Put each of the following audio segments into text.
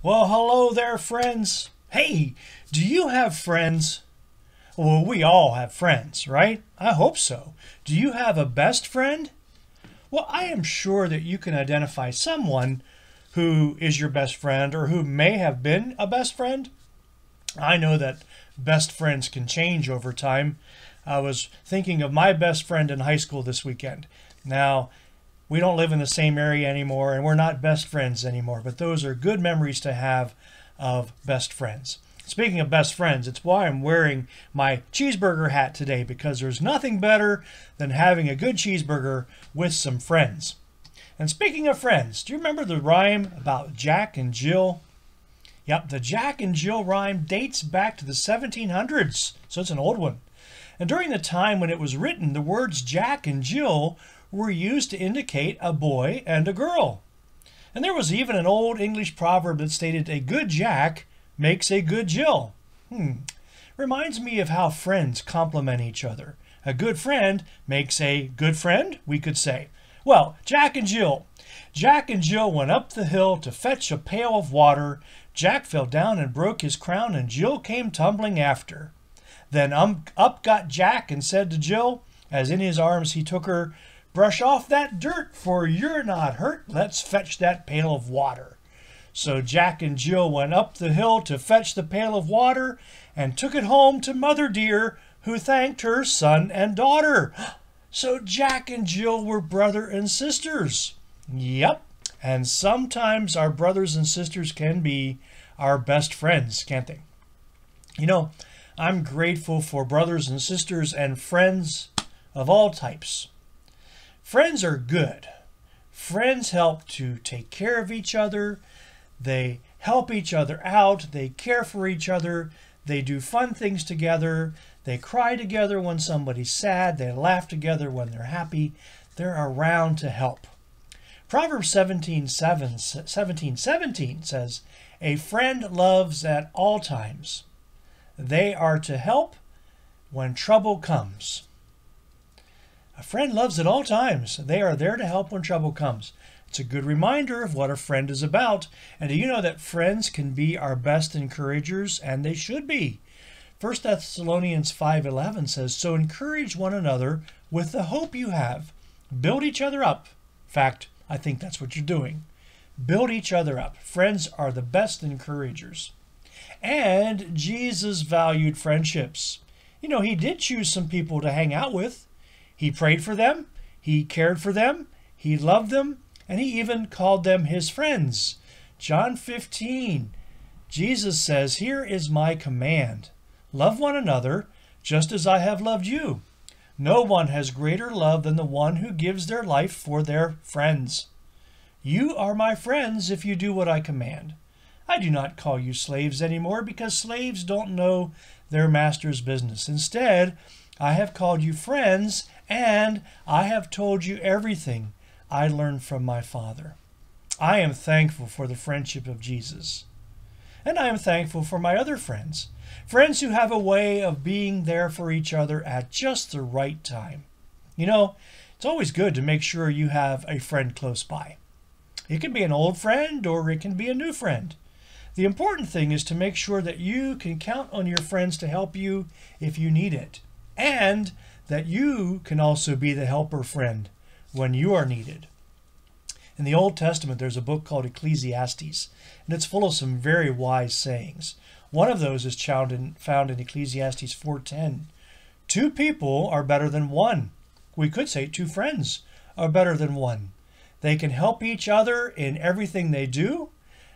Well, hello there, friends. Hey, do you have friends? Well, we all have friends, right? I hope so. Do you have a best friend? Well, I am sure that you can identify someone who is your best friend or who may have been a best friend. I know that best friends can change over time. I was thinking of my best friend in high school this weekend. Now, we don't live in the same area anymore, and we're not best friends anymore, but those are good memories to have of best friends. Speaking of best friends, it's why I'm wearing my cheeseburger hat today, because there's nothing better than having a good cheeseburger with some friends. And speaking of friends, do you remember the rhyme about Jack and Jill? Yep, the Jack and Jill rhyme dates back to the 1700s, so it's an old one. And during the time when it was written, the words Jack and Jill were used to indicate a boy and a girl. And there was even an old English proverb that stated, a good Jack makes a good Jill. Reminds me of how friends complement each other. A good friend makes a good friend, we could say. Well, Jack and Jill. Jack and Jill went up the hill to fetch a pail of water. Jack fell down and broke his crown, and Jill came tumbling after. Then up got Jack and said to Jill, as in his arms he took her, brush off that dirt, for you're not hurt. Let's fetch that pail of water. So Jack and Jill went up the hill to fetch the pail of water and took it home to Mother Dear, who thanked her son and daughter. So Jack and Jill were brother and sisters. Yep, and sometimes our brothers and sisters can be our best friends, can't they? You know, I'm grateful for brothers and sisters and friends of all types. Friends are good. Friends help to take care of each other. They help each other out. They care for each other. They do fun things together. They cry together when somebody's sad. They laugh together when they're happy. They're around to help. Proverbs 17:17 says, a friend loves at all times. They are to help when trouble comes. A friend loves at all times. They are there to help when trouble comes. It's a good reminder of what a friend is about. And do you know that friends can be our best encouragers? And they should be. 1 Thessalonians 5:11 says, so encourage one another with the hope you have. Build each other up. In fact, I think that's what you're doing. Build each other up. Friends are the best encouragers. And Jesus valued friendships. You know, he did choose some people to hang out with. He prayed for them, he cared for them, he loved them, and he even called them his friends. John 15, Jesus says, here is my command. Love one another just as I have loved you. No one has greater love than the one who gives their life for their friends. You are my friends if you do what I command. I do not call you slaves anymore because slaves don't know their master's business. Instead, I have called you friends, and I have told you everything I learned from my Father. I am thankful for the friendship of Jesus. And I am thankful for my other friends. Friends who have a way of being there for each other at just the right time. You know, it's always good to make sure you have a friend close by. It can be an old friend or it can be a new friend. The important thing is to make sure that you can count on your friends to help you if you need it. And that you can also be the helper friend when you are needed. In the Old Testament, there's a book called Ecclesiastes, and it's full of some very wise sayings. One of those is found in Ecclesiastes 4:10. Two people are better than one. We could say two friends are better than one. They can help each other in everything they do.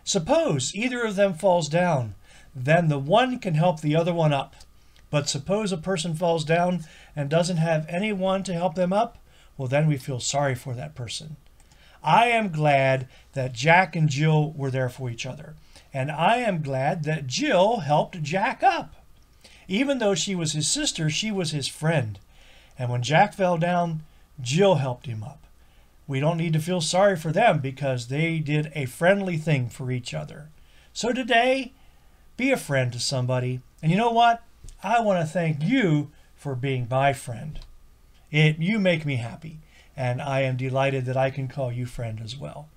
Suppose either of them falls down, then the one can help the other one up. But suppose a person falls down and doesn't have anyone to help them up, well, then we feel sorry for that person. I am glad that Jack and Jill were there for each other. And I am glad that Jill helped Jack up. Even though she was his sister, she was his friend. And when Jack fell down, Jill helped him up. We don't need to feel sorry for them because they did a friendly thing for each other. So today, be a friend to somebody. And you know what? I want to thank you for being my friend. You make me happy, and I am delighted that I can call you friend as well.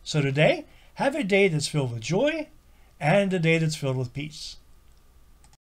So today, have a day that's filled with joy, and a day that's filled with peace.